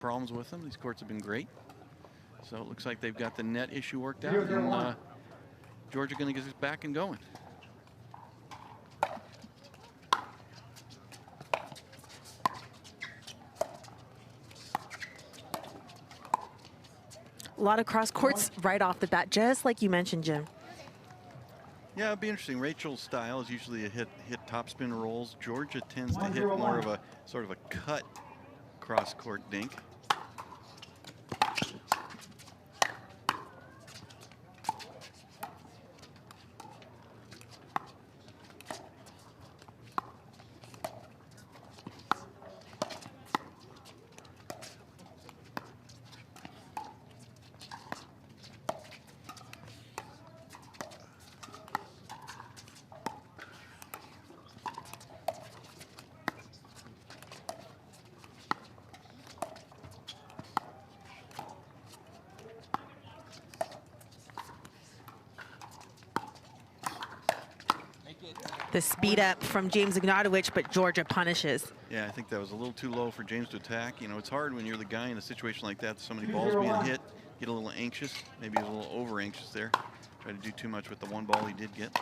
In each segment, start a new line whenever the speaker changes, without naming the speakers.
problems with them. These courts have been great. So it looks like they've got the net issue worked out, and Georgia going to get us back and going.
A lot of cross courts right off the bat, just like you mentioned, Jim.
Yeah, it'd be interesting. Rachel's style is usually a hit topspin rolls. Georgia tends to hit more of a sort of a cut cross court dink.
The speed up from James Ignatowich, but Georgia punishes.
Yeah, I think that was a little too low for James to attack. You know, it's hard when you're the guy in a situation like that, so many balls being hit, get a little anxious. Maybe he was a little over anxious there. Try to do too much with the one ball he did get.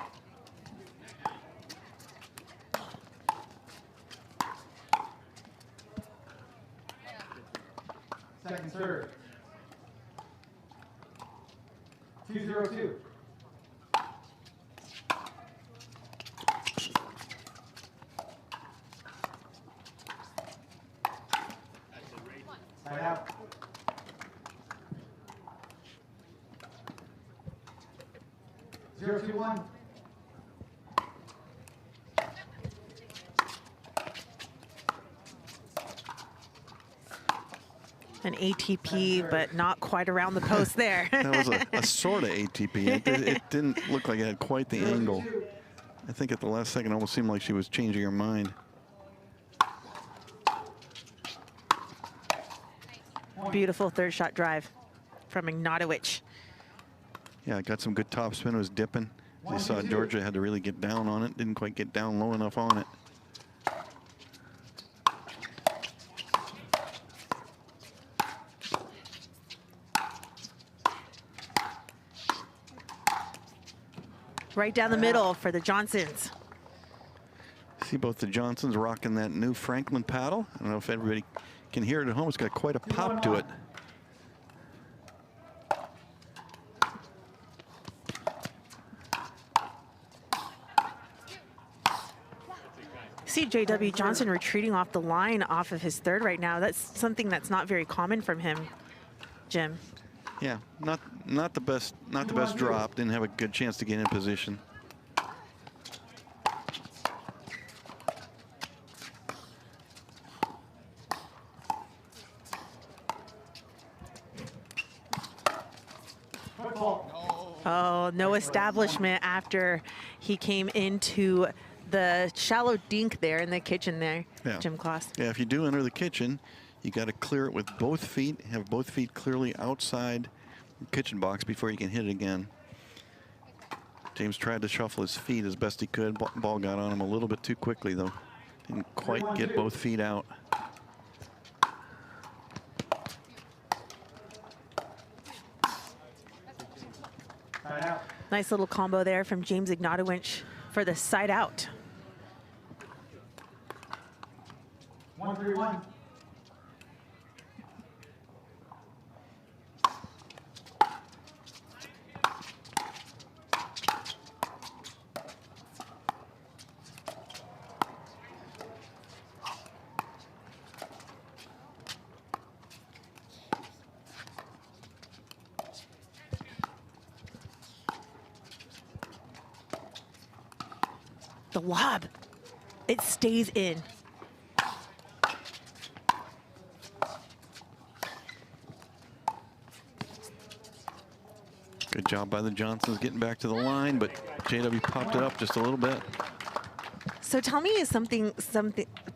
Second serve. 2-0-2. Side out. Zero, 2-1.
An ATP, but not quite around the post there.
That was a sort of ATP. It didn't look like it had quite the angle. I think at the last second it almost seemed like she was changing her mind.
Beautiful third shot drive from Ignatowich.
Yeah, got some good topspin. It was dipping. They saw Georgia had to really get down on it. Didn't quite get down low enough on it.
Right down the middle for the Johnsons.
See both the Johnsons rocking that new Franklin paddle. I don't know if everybody can hear it at home. It's got quite a pop to it.
See JW Johnson retreating off the line off of his third right now. That's something that's not very common from him, Jim.
Yeah, not the best drop. Didn't have a good chance to get in position.
Oh, no establishment after he came into the shallow dink there in the kitchen there,
yeah.
Jim Kloss.
Yeah, if you do enter the kitchen, you got to clear it with both feet, have both feet clearly outside the kitchen box before you can hit it again. James tried to shuffle his feet as best he could. Ball got on him a little bit too quickly, though. Didn't quite get both feet out.
Nice little combo there from James Ignatowich for the side out.
1-3-1.
The lob, it stays in.
Good job by the Johnsons getting back to the line, but JW popped it up just a little bit.
So tell me some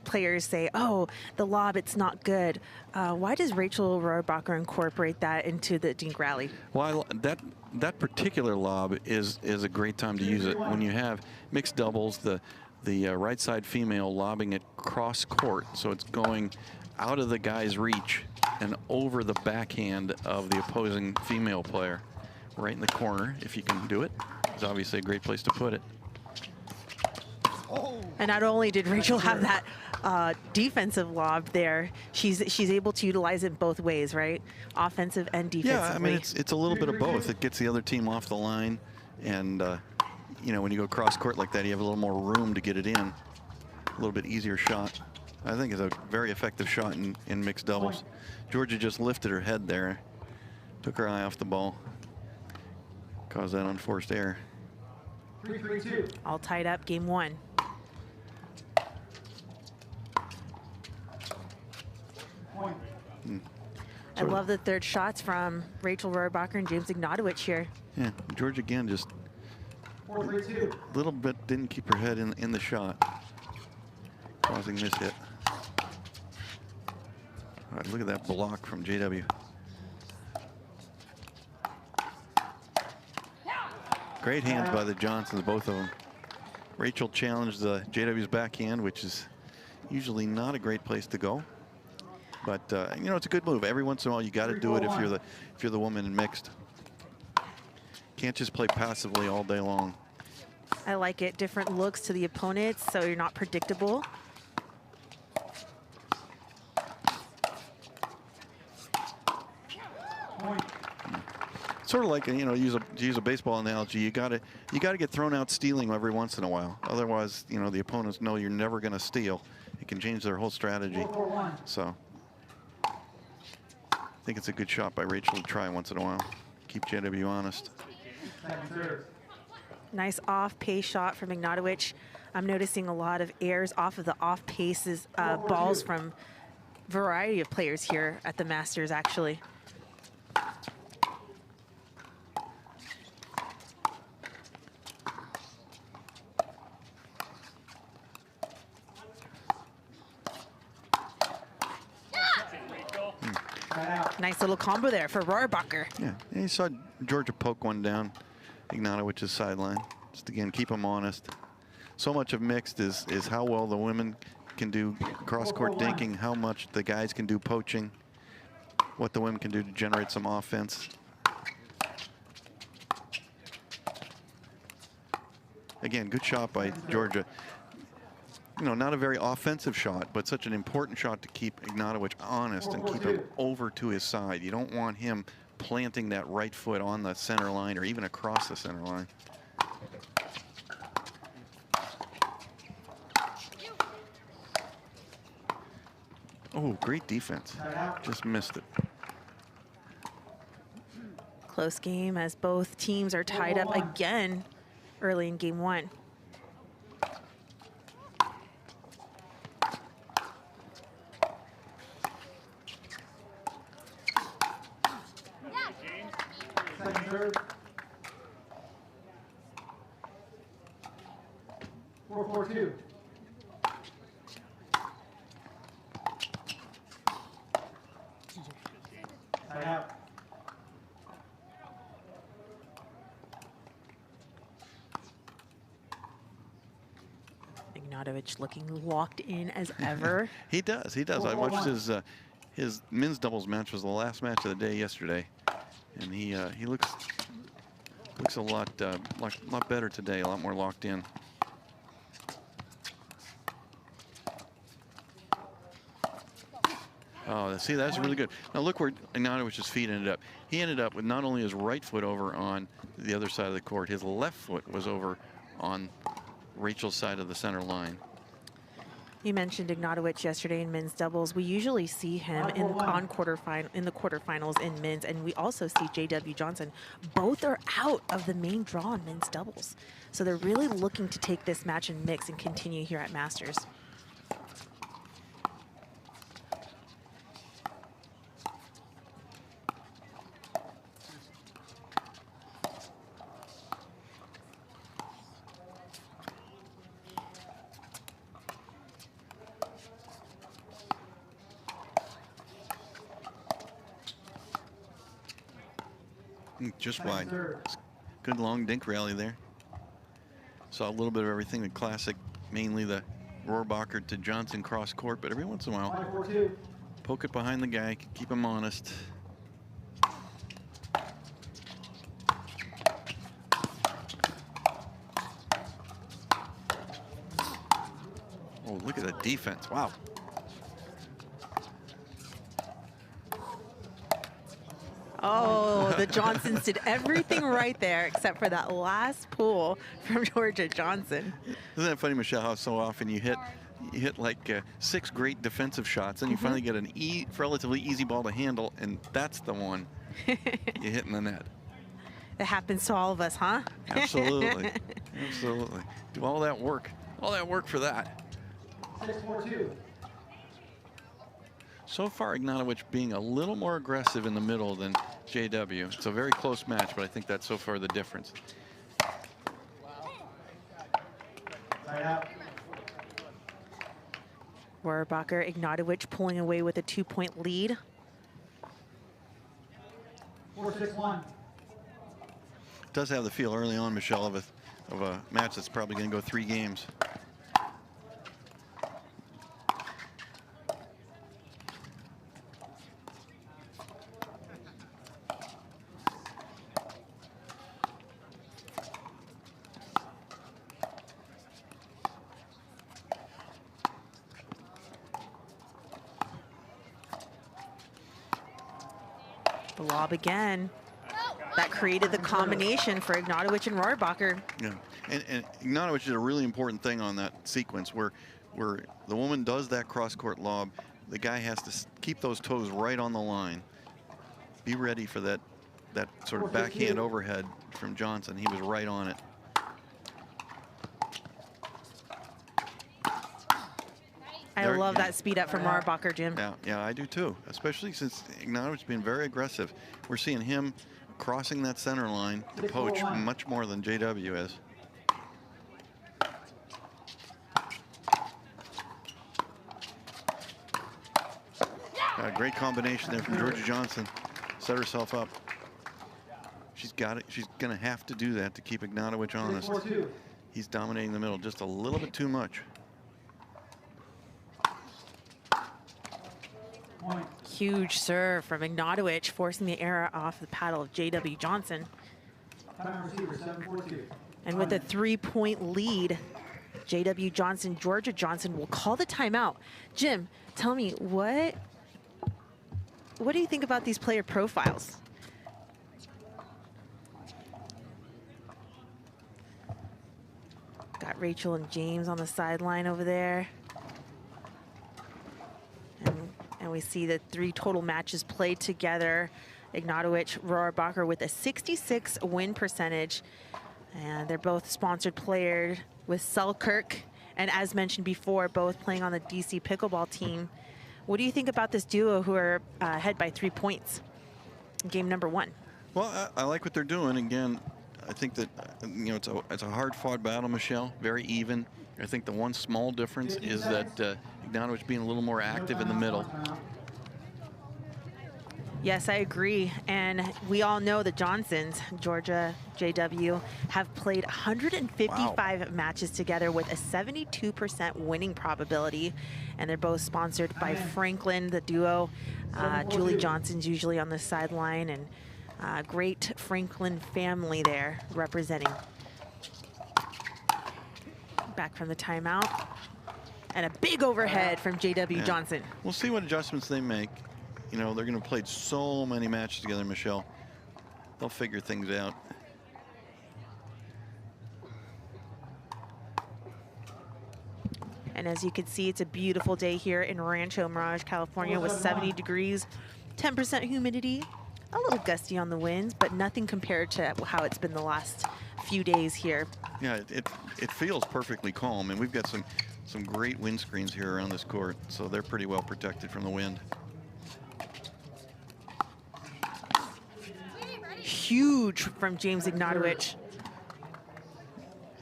players say, oh, the lob, it's not good. Why does Rachel Rohrabacher incorporate that into the dink rally?
Well, that particular lob is a great time to use it. When you have mixed doubles, the right side female lobbing it cross court, so it's going out of the guy's reach. and over the backhand of the opposing female player. Right in the corner, if you can do it. It's obviously a great place to put it.
And not only did Rachel have that defensive lob there, she's able to utilize it both ways, right? Offensive and defensively.
Yeah, I mean, it's a little bit of both. It gets the other team off the line, and you know, when you go cross court like that, you have a little more room to get it in. A little bit easier shot. I think it's a very effective shot in mixed doubles. Georgia just lifted her head there, took her eye off the ball, caused that unforced error.
3-3-2.
All tied up, game 1.
Point.
I love the third shots from Rachel Rohrabacher and James Ignatowich here.
Yeah, Georgia again just
4-3-2.
a little bit didn't keep her head in the shot, causing this hit. All right, look at that block from JW. Great hands by the Johnsons, both of them. Rachel challenged the JW's backhand, which is usually not a great place to go. But you know, it's a good move. Every once in a while, you got to do it if you're the woman in mixed. Can't just play passively all day long.
I like it. Different looks to the opponents, so you're not predictable.
Point.
Sort of like, you know, to use a baseball analogy, you got to get thrown out stealing every once in a while. Otherwise, you know, the opponents know you're never going to steal. It can change their whole strategy.
4-4-1.
So I think it's a good shot by Rachel to try once in a while. Keep JW honest.
Second serve.
Nice off-pace shot from Ignatowich. I'm noticing a lot of errors off of the off-paces balls from a variety of players here at the Masters, actually. Nice little combo there for Rohrabacher.
Yeah, and you saw Georgia poke one down Ignatowich's sideline. Just again, keep them honest. So much of mixed is how well the women can do cross-court dinking, how much the guys can do poaching, what the women can do to generate some offense. Again, good shot by Georgia. You know, not a very offensive shot, but such an important shot to keep Ignatowich honest and keep him over to his side. You don't want him planting that right foot on the center line or even across the center line. Oh, great defense. Just missed it.
Close game as both teams are tied up again early in game 1.
Second serve. 4-4-2. Tied out.
Ignatowich looking locked in as ever.
He does. I watched his men's doubles match was the last match of the day yesterday, and he looks a lot better today, a lot more locked in. Oh, see, that's really good. Now look where Ignatowich's feet ended up. He ended up with not only his right foot over on the other side of the court, his left foot was over on Rachel's side of the center line.
You mentioned Ignatowich yesterday in men's doubles. We usually see him in the quarterfinals in men's, and we also see JW Johnson. Both are out of the main draw in men's doubles. So they're really looking to take this match in mix and continue here at Masters.
Just wide. Good long dink rally there. Saw a little bit of everything. The classic, mainly the Rohrabacher to Johnson cross court, but every once in a while,
5-4-2.
Poke it behind the guy, keep him honest. Oh, look at the defense. Wow.
Oh, the Johnsons did everything right there except for that last pull from Georgia Johnson.
Isn't that funny, Michelle, how so often you hit like 6 great defensive shots and you finally get an relatively easy ball to handle, and that's the one you hit in the net.
It happens to all of us, huh?
Absolutely. Absolutely. Do all that work for that.
6-4-2.
So far, Ignatowich being a little more aggressive in the middle than JW. It's a very close match, but I think that's so far the difference.
Side out.
Rohrabacher, Ignatowich pulling away with a 2-point lead.
4-6-1.
It does have the feel early on, Michelle, of a match that's probably going to go 3 games.
The lob again. That created the combination for Ignatowich and Rohrabacher.
Yeah, and Ignatowich did a really important thing on that sequence where the woman does that cross-court lob. The guy has to keep those toes right on the line. Be ready for that sort of backhand overhead from Johnson. He was right on it.
I love that speed up from Rohrabacher, Jim.
Yeah, I do too, especially since Ignatowich's been very aggressive. We're seeing him crossing that center line to poach much more than JW is. Great combination there from Georgia Johnson. Set herself up. She's got it. She's going to have to do that to keep Ignatowich honest. He's dominating the middle just a little bit too much.
Huge serve from Ignatowich, forcing the error off the paddle of JW Johnson. And with a 3-point lead, JW Johnson, Georgia Johnson will call the timeout. Jim, tell me, what do you think about these player profiles? Got Rachel and James on the sideline over there. And we see the 3 total matches played together. Ignatowich, Rohrabacher with a 66 win percentage. And they're both sponsored players with Selkirk. And as mentioned before, both playing on the DC Pickleball team. What do you think about this duo who are ahead by 3 points in game number 1?
Well, I like what they're doing. Again, I think that it's a hard-fought battle, Michelle. Very even. I think the one small difference is that Ignatowich being a little more active in the middle.
Yes, I agree. And we all know the Johnsons, Georgia, JW, have played 155 matches together with a 72% winning probability. And they're both sponsored by Franklin, the duo. Julie Johnson's usually on the sideline, and great Franklin family there representing. Back from the timeout. And a big overhead from JW Johnson.
We'll see what adjustments they make. You know, they're going to play so many matches together, Michelle. They'll figure things out.
And as you can see, it's a beautiful day here in Rancho Mirage, California, with 70 degrees, 10% humidity, a little gusty on the winds, but nothing compared to how it's been the last few days here.
Yeah, it feels perfectly calm, and we've got some great wind screens here around this court, so they're pretty well protected from the wind.
Huge from James Ignatowich.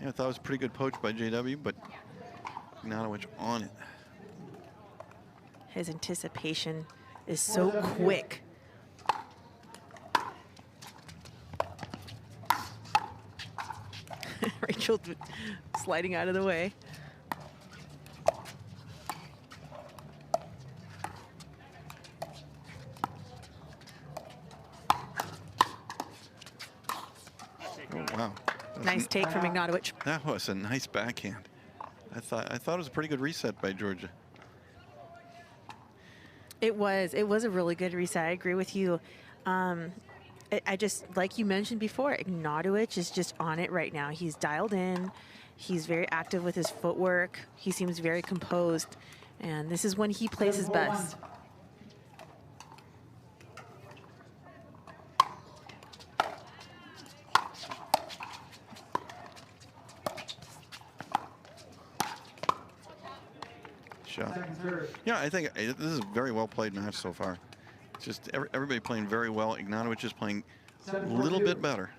Yeah, I thought it was a pretty good poach by JW, but Ignatowich on it.
His anticipation is so quick. Rachel sliding out of the way.
Wow.
Nice take from Ignatowich.
That was a nice backhand. I thought it was a pretty good reset by Georgia.
It was a really good reset. I agree with you. I just, like you mentioned before, Ignatowich is just on it right now. He's dialed in. He's very active with his footwork. He seems very composed. And this is when he plays his best.
Shot. Yeah, I think this is a very well played match so far. It's just everybody playing very well. Ignatowich is playing a little bit better.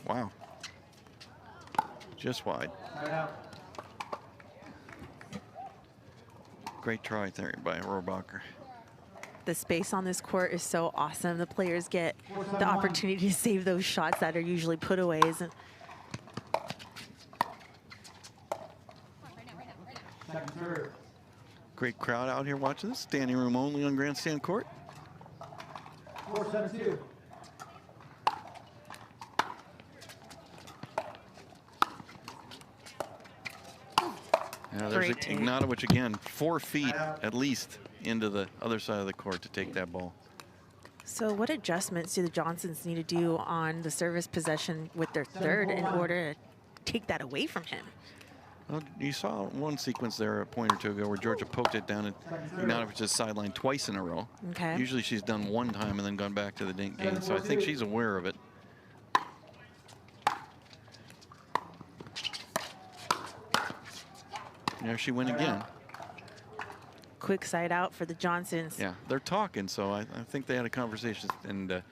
Wow. Just wide. Great try there by Rohrabacher.
The space on this court is so awesome. The players get the opportunity to save those shots that are usually putaways. And
great crowd out here watching this. Standing room only on grandstand court.
4-7-2.
Yeah, there's Ignatowich again, 4 feet at least into the other side of the court to take that ball.
so what adjustments do the Johnsons need to do on the service possession with their third in order to take that away from him?
Well, you saw one sequence there a point or two ago where Georgia poked it down at Ignatowich's sideline twice in a row.
Okay.
Usually she's done one time and then gone back to the game, so I think she's aware of it. There she went again.
Quick side out for the Johnsons.
Yeah, they're talking, so I think they had a conversation, and the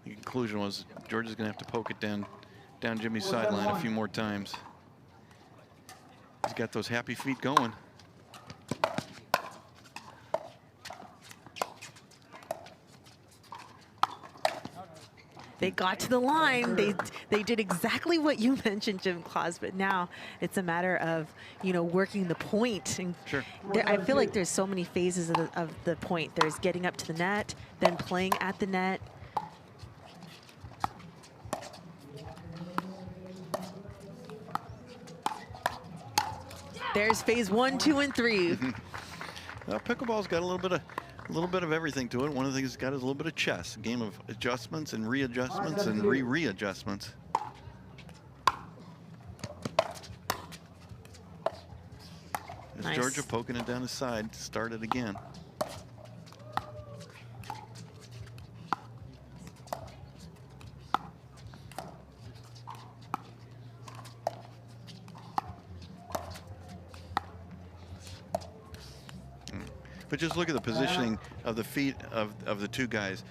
conclusion was Georgia's going to have to poke it down Jimmy's sideline a few more times. He's got those happy feet going.
They got to the line. They did exactly what you mentioned, Jim Claus, but now it's a matter of, you know, working the point. And
sure.
I feel like there's so many phases of the point. There's getting up to the net, then playing at the net. There's phase 1, 2, and 3.
Well, pickleball's got a little bit of everything to it. One of the things it's got is a little bit of chess, a game of adjustments and readjustments and readjustments.
Nice.
Georgia poking it down the side to start it again. But just look at the positioning of the feet of the two guys.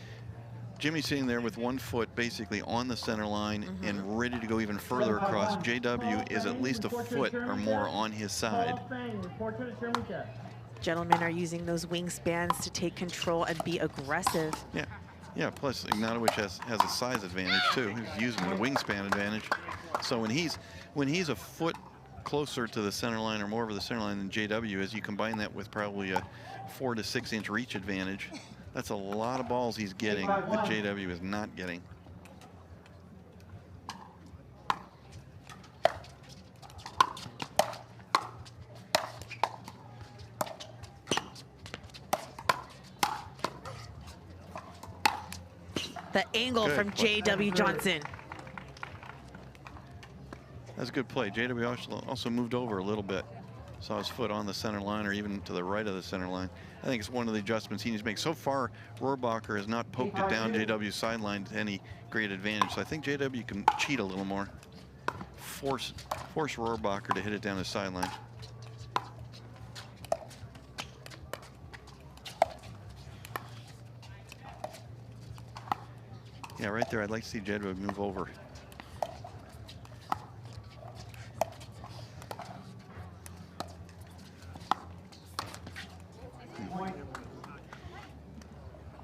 Jimmy's sitting there with one foot basically on the center line and ready to go even further across. JW is at least a foot or more on his side.
Gentlemen are using those wingspans to take control and be aggressive.
Yeah. Plus Ignatowich has a size advantage too. He's using the wingspan advantage. So when he's a foot closer to the center line or more over the center line than JW is, you combine that with probably a 4 to 6 inch reach advantage. That's a lot of balls he's getting that JW is not getting.
The angle from JW Johnson.
That's a good play. JW also moved over a little bit. Saw his foot on the center line or even to the right of the center line. I think it's one of the adjustments he needs to make. So far, Rohrabacher has not poked it down JW's sideline to any great advantage. So I think JW can cheat a little more. Force Rohrabacher to hit it down his sideline. Yeah, right there, I'd like to see JW move over.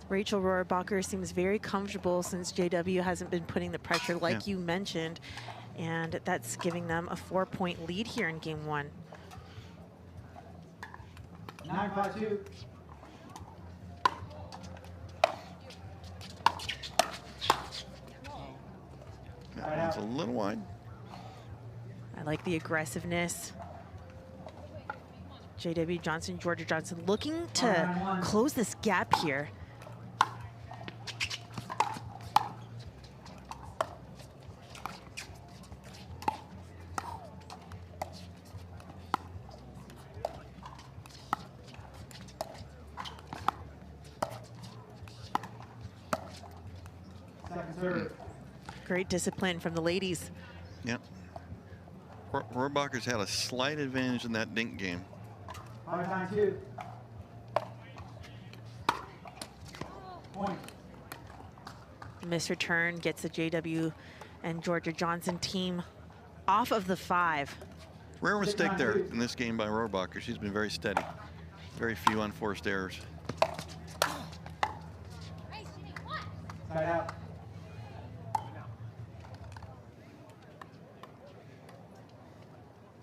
Rachel Rohrabacher seems very comfortable since JW hasn't been putting the pressure like you mentioned, and that's giving them a 4-point lead here in game 1.
9-5-2.
That one's a little wide.
I like the aggressiveness. J.W. Johnson, Georgia Johnson looking to close this gap here.
Second serve.
Great discipline from the ladies.
Yep. Rohrabacher's had a slight advantage in that dink game.
5-2. Point.
Miss return gets the JW and Georgia Johnson team off of the 5.
Rare mistake there in this game by Rohrabacher. She's been very steady. Very few unforced errors.
Side out.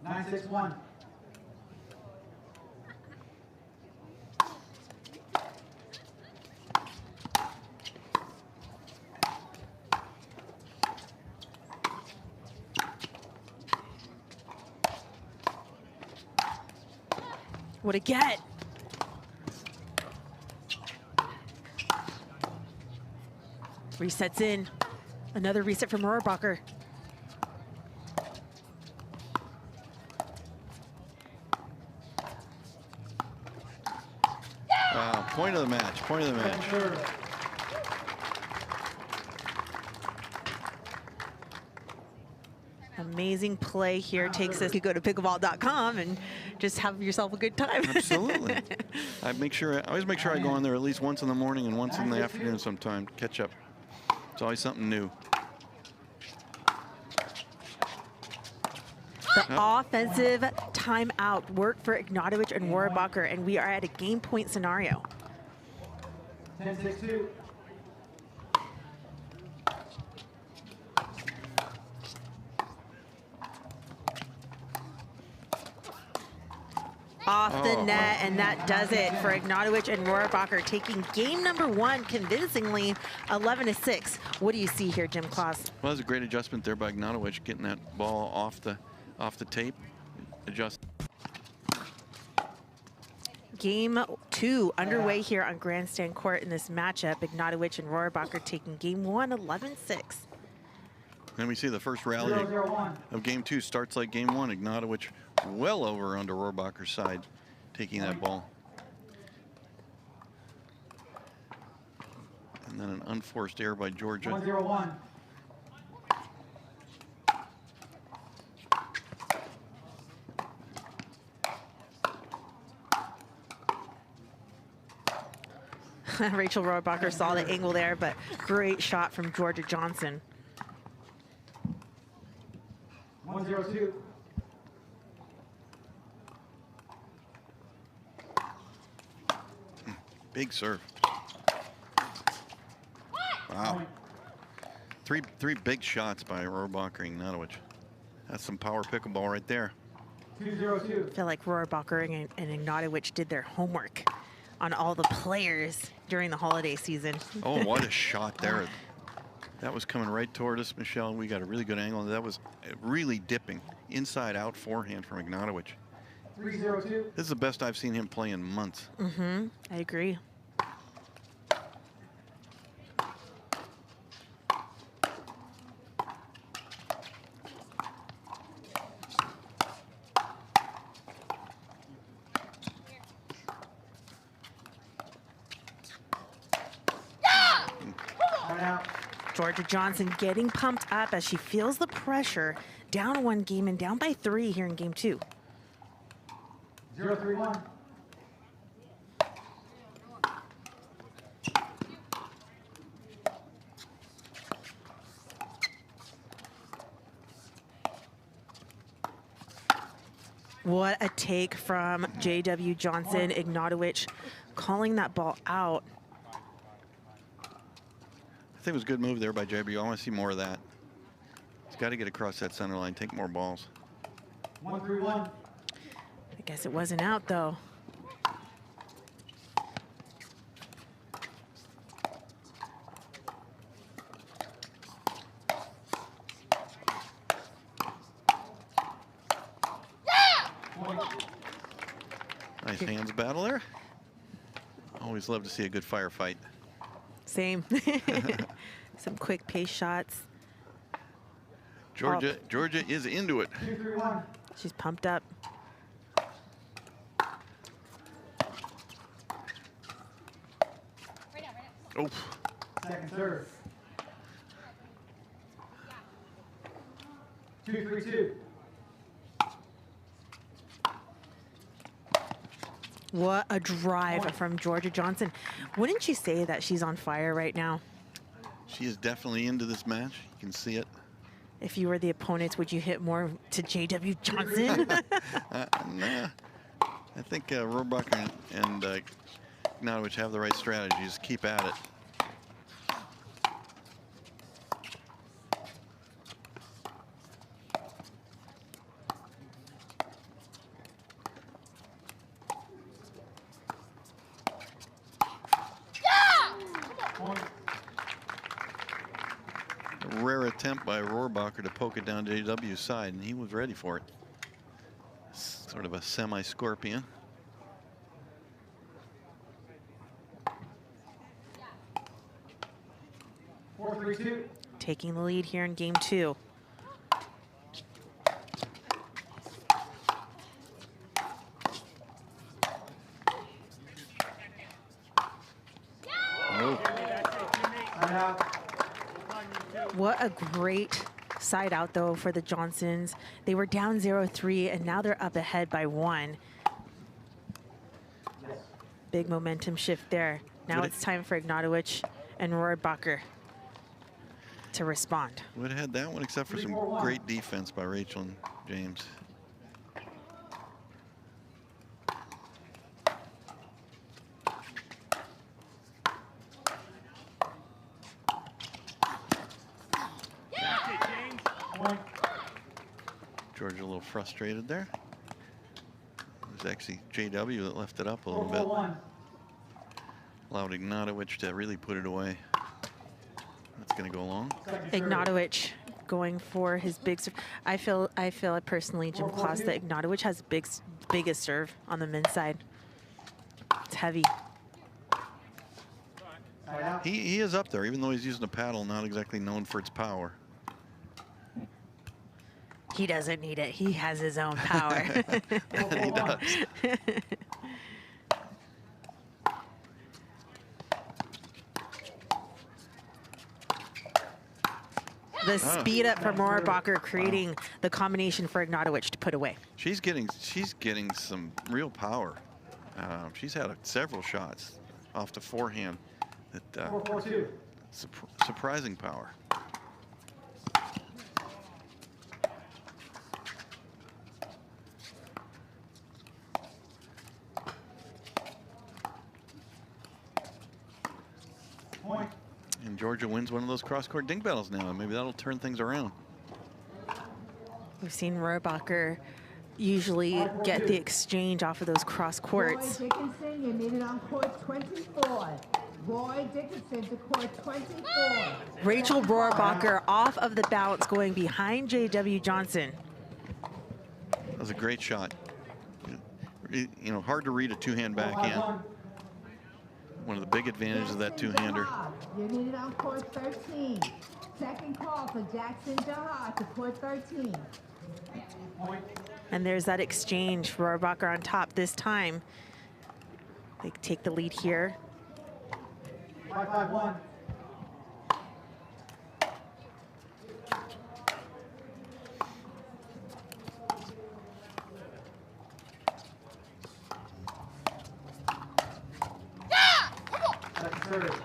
Nine, 6-1.
What a get. Resets in. Another reset from Rohrabacher.
Wow, point of the match, point of the match.
Second serve.
Amazing play here takes us. You go to pickleball.com and just have yourself a good time.
Absolutely. I always make sure I go on there at least once in the morning and once in the afternoon sometime, catch up. It's always something new.
The offensive timeout worked for Ignatowich and Rohrabacher, and we are at a game point scenario.
10-6-2.
Off the net, and that does it for Ignatowich and Rohrabacher, taking game number 1 convincingly, 11-6. What do you see here, Jim Claus?
Well, that was a great adjustment there by Ignatowich, getting that ball off the tape. Adjust.
Game 2 underway here on Grandstand Court in this matchup. Ignatowich and Rohrabacher taking game 1, 11-6.
And we see the first rally
0-0-1.
of game 2 starts like game 1. Ignatowich well over onto Rohrabacher's side, taking that ball. And then an unforced error by Georgia.
1-0-1.
Rachel Rohrabacher saw the angle there, but great shot from Georgia Johnson.
1-0-2.
Big serve. Wow. Three big shots by Rohrabacher and Ignatowich. That's some power pickleball right there.
2-0-2.
I feel like Rohrabacher and Ignatowich did their homework on all the players during the holiday season.
Oh, what a shot there. That was coming right toward us, Michelle. We got a really good angle. That was really dipping. Inside out forehand from Ignatowich.
3-0-2.
This is the best I've seen him play in months.
Mm-hmm. I agree. Georgia Johnson getting pumped up as she feels the pressure. Down 1 game and down by 3 here in game 2.
0-3-1.
Oh.
What a take from J.W. Johnson. Ignatowich calling that ball out.
I think it was a good move there by JB. I want to see more of that. He's got to get across that center line, take more balls.
1-3-1.
I guess it wasn't out, though.
Nice hands battle there. Always love to see a good firefight.
Same. Some quick pace shots.
Georgia is into it.
2-3-1.
She's pumped up.
Oh,
Second serve. 2-3-2.
What a drive from Georgia Johnson. Wouldn't you say that she's on fire right now?
she is definitely into this match. You can see it.
If you were the opponents, would you hit more to J.W. Johnson?
Nah. I think Rohrabacher and Ignatowich have the right strategy. Just keep at it.
Point.
A rare attempt by Rohrabacher to poke it down JW's side, and he was ready for it. Sort of a semi-scorpion.
Four, 3-2.
Taking the lead here in game 2.
Oh,
Timeout.
What a great side out, though, for the Johnsons. They were down 0-3, and now they're up ahead by 1.
Yes.
Big momentum shift there. Now
Would it-
it's time for Ignatowich and Rohrabacher to respond.
would have had that one except for some
3-4-1.
great defense by Rachel and James.
Point.
Georgia a little frustrated there. It was actually JW that left it up a little bit.
4-4-1.
Allowed Ignatowich to really put it away. That's going to go long.
Second serve.
Ignatowich going for his big serve. I feel personally, Gym Class, that Ignatowich has biggest serve on the men's side. It's heavy.
Timeout.
He is up there, even though he's using a paddle, not exactly known for its power.
He doesn't need it. He has his own power.
He does.
The speed up from Rohrabacher creating the combination for Ignatowich to put away.
She's getting some real power. She's had several shots off the forehand that
4-4-2.
surprising power.
Point.
And Georgia wins one of those cross-court dink battles now. Maybe that'll turn things around.
We've seen Rohrabacher usually get the exchange off of those cross courts.
Roy Dickinson, you need it on court 24. Roy Dickinson to court 24.
Rachel Rohrabacher off of the bounce going behind J.W. Johnson.
That was a great shot. You know, hard to read a two-hand backhand.
5-1.
One of the big advantages of that two-hander.
You need it on court 13. Second call for Jackson Jahar to court 13.
Point.
And there's that exchange. Rohrabacher on top this time. They take the lead here.
5-5-1. Second serve.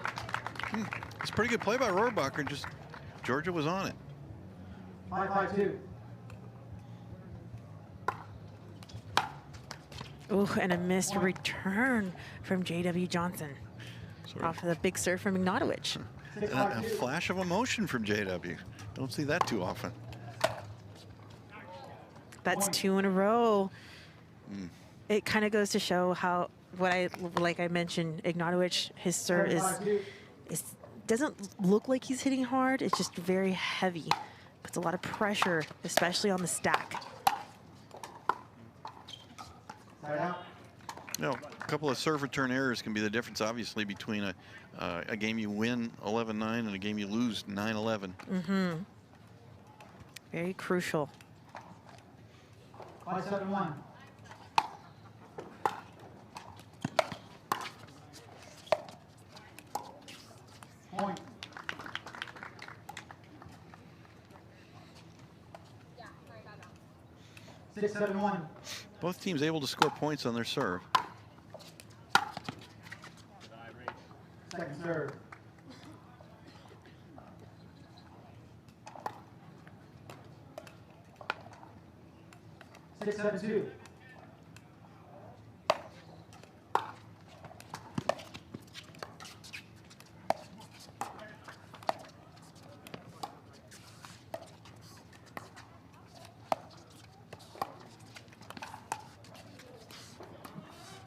It's a pretty good play by Rohrabacher. Just Georgia was on it.
5-5-2.
Ooh, and a missed return from J.W. Johnson.
Sort
Off of the big serve from Ignatowich.
of a flash of emotion from JW. Don't see that too often.
That's 2 in a row. It kind of goes to show how, like I mentioned, Ignatowich, his serve
7-5-2.
doesn't look like he's hitting hard. It's just very heavy. Puts a lot of pressure, especially on the stack.
Timeout.
No, a couple of serve return errors can be the difference, obviously, between a game you win 11-9 and a game you lose 9-11.
Very crucial.
5-7-1. Point. 6-7-1.
Both teams able to score points on their serve.
Second serve. 6-7-2.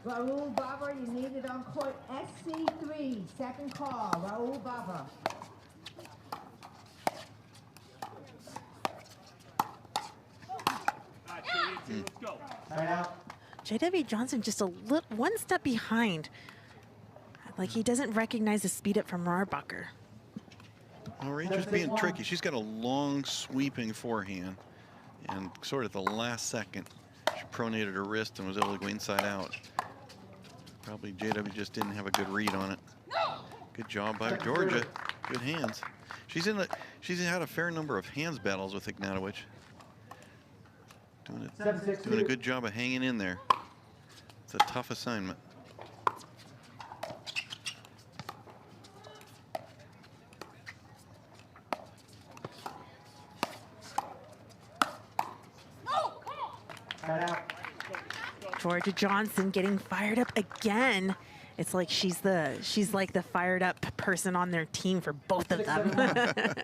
Rohrabacher, you need it on court SC3. Second call, Rohrabacher.
Timeout.
JW Johnson just one step behind. Like he doesn't recognize the speed up from Rohrabacher.
Well, Rachel's being tricky. She's got a long sweeping forehand, and sort of at the last second, she pronated her wrist and was able to go inside out. Probably JW just didn't have a good read on it. Good job by Georgia. Good hands. She's had a fair number of hands battles with Ignatowich. Doing a good job of hanging in there. It's a tough assignment.
Georgia Johnson getting fired up again. It's like she's like the fired up person on their team for both of them.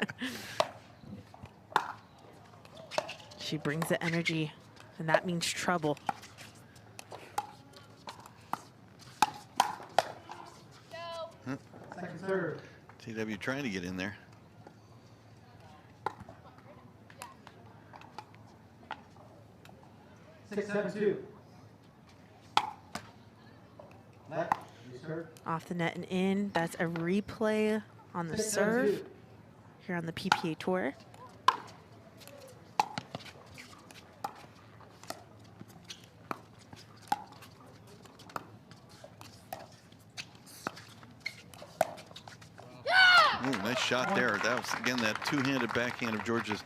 She brings the energy, and that means trouble.
Second serve.
TW trying to get in there.
Six, 7-2. Left, you serve.
Off the net and in. That's a replay on the
6-7-2.
serve here on the PPA Tour.
Ooh, nice shot there. That was, again, that two-handed backhand of Georgia's.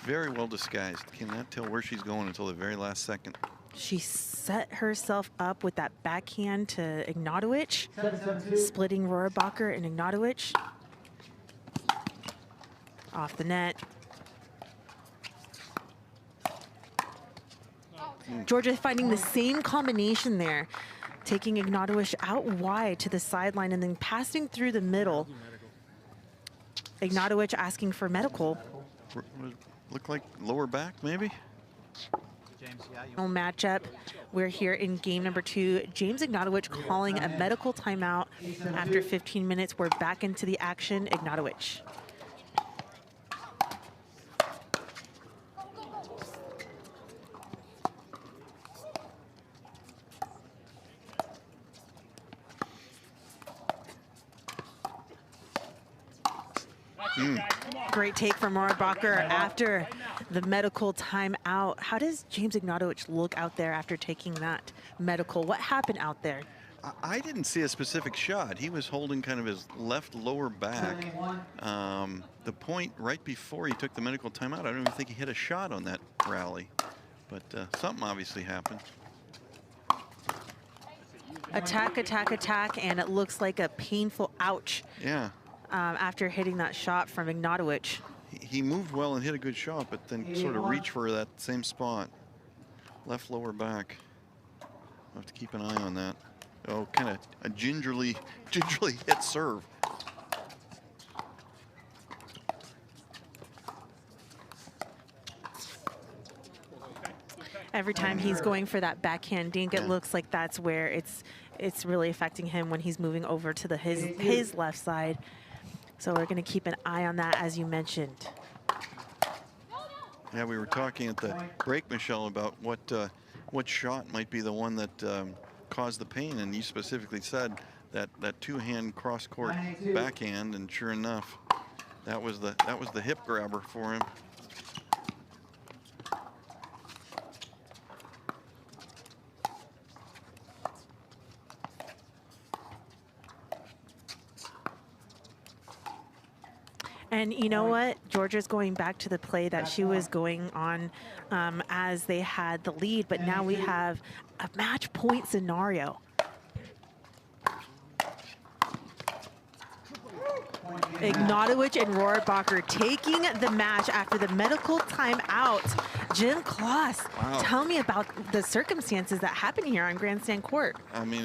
Very well disguised. Cannot tell where she's going until the very last second.
She set herself up with that backhand to Ignatowich,
7-7-2.
splitting Rohrabacher and Ignatowich. Off the net. Georgia finding the same combination there, taking Ignatowich out wide to the sideline and then passing through the middle. Ignatowich asking for medical.
Look like lower back, maybe?
Matchup. We're here in game number 2. James Ignatowich calling a medical timeout after 15 minutes. We're back into the action. Ignatowich. Great take from Rohrabacher after the medical timeout. How does James Ignatowich look out there after taking that medical? What happened out there?
I didn't see a specific shot. He was holding kind of his left lower back. The point right before he took the medical timeout, I don't even think he hit a shot on that rally. But something obviously happened.
Attack, attack, attack, and it looks like a painful ouch.
Yeah.
After hitting that shot from Ignatowich.
He moved well and hit a good shot, but then sort of reached for that same spot. Left lower back. I'll have to keep an eye on that. Oh, kind of a gingerly hit serve.
Every time he's going for that backhand dink, it looks like that's where it's really affecting him when he's moving over to his left side. So we're going to keep an eye on that, as you mentioned.
Yeah, we were talking at the break, Michelle, about what shot might be the one that caused the pain. And you specifically said that two-hand cross-court
982.
backhand, and sure enough, that was the hip grabber for him.
And you know what? Georgia's going back to the play that she was going on as they had the lead, but now we have a match point scenario. Ignatowich and Rohrabacher taking the match after the medical timeout. Jim Kloss,
Wow.
tell me about the circumstances that happened here on Grandstand Court.
I mean,